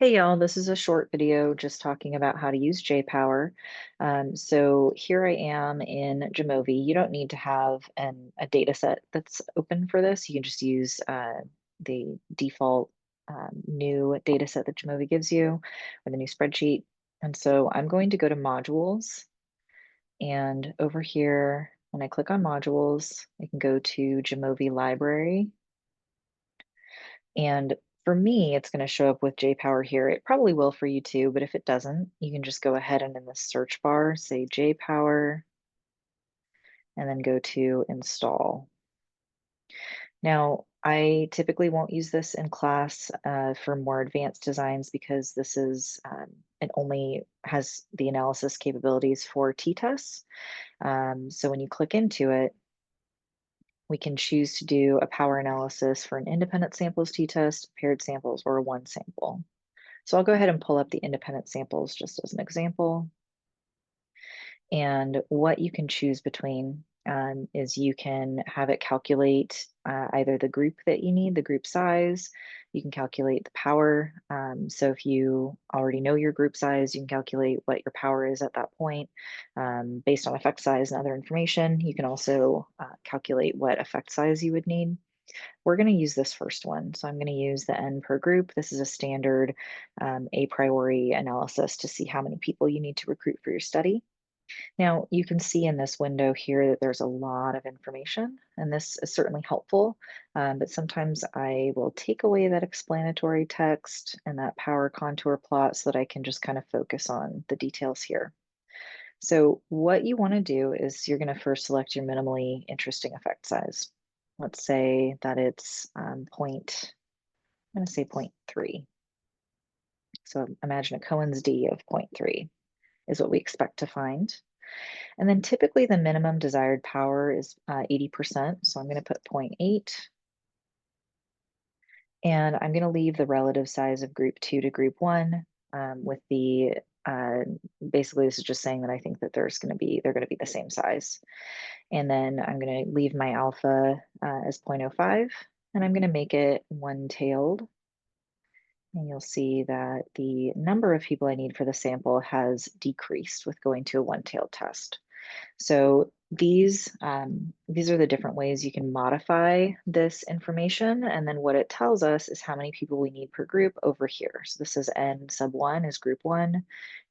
Hey y'all, this is a short video just talking about how to use jpower. So here I am in Jamovi. You don't need to have a data set that's open for this. You can just use the default new data set that Jamovi gives you or the new spreadsheet. And so I'm going to go to modules, and over here, when I click on modules, I can go to Jamovi library. And for me, it's going to show up with jpower here. It probably will for you too, but if it doesn't, you can just go ahead and in the search bar, say jpower, and then go to install. Now, I typically won't use this in class for more advanced designs because it only has the analysis capabilities for t-tests. So when you click into it, we can choose to do a power analysis for an independent samples t-test, paired samples, or a one sample. So I'll go ahead and pull up the independent samples just as an example. And what you can choose between is you can have it calculate either the group that you need, the group size. You can calculate the power. So if you already know your group size, you can calculate what your power is at that point based on effect size and other information. You can also calculate what effect size you would need. We're going to use this first one. So I'm going to use the N per group. This is a standard a priori analysis to see how many people you need to recruit for your study. Now, you can see in this window here that there's a lot of information, and this is certainly helpful, but sometimes I will take away that explanatory text and that power contour plot so that I can just kind of focus on the details here. So what you want to do is you're going to first select your minimally interesting effect size. Let's say that it's I'm going to say 0.3. So imagine a Cohen's d of 0.3 is what we expect to find. And then typically the minimum desired power is 80%. So I'm going to put 0.8. And I'm going to leave the relative size of group 2 to group 1 with the basically this is just saying that I think that they're going to be the same size. And then I'm going to leave my alpha as 0.05, and I'm going to make it one-tailed. And you'll see that the number of people I need for the sample has decreased with going to a one-tailed test. So these are the different ways you can modify this information. And then what it tells us is how many people we need per group over here. So this is N sub 1 is group 1,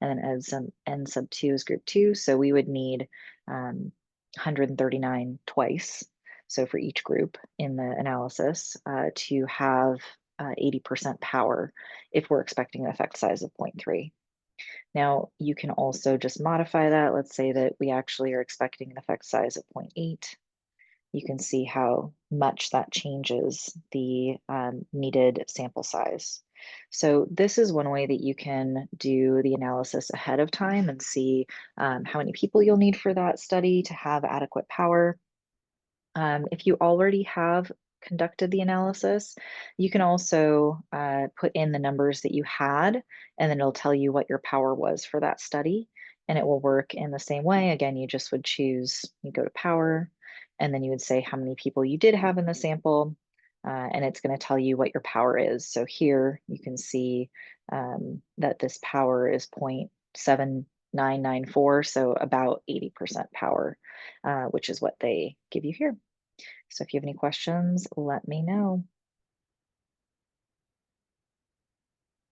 and then N sub 2 is group 2. So we would need 139 twice. So for each group in the analysis to have 80% power if we're expecting an effect size of 0.3. Now, you can also just modify that. Let's say that we actually are expecting an effect size of 0.8. You can see how much that changes the needed sample size. So this is one way that you can do the analysis ahead of time and see how many people you'll need for that study to have adequate power. If you already have conducted the analysis, you can also put in the numbers that you had, and then it'll tell you what your power was for that study. And it will work in the same way. Again, you just would choose, you go to power, and then you would say how many people you did have in the sample, and it's going to tell you what your power is. So here you can see that this power is 0.7994, so about 80% power, which is what they give you here. So if you have any questions, let me know.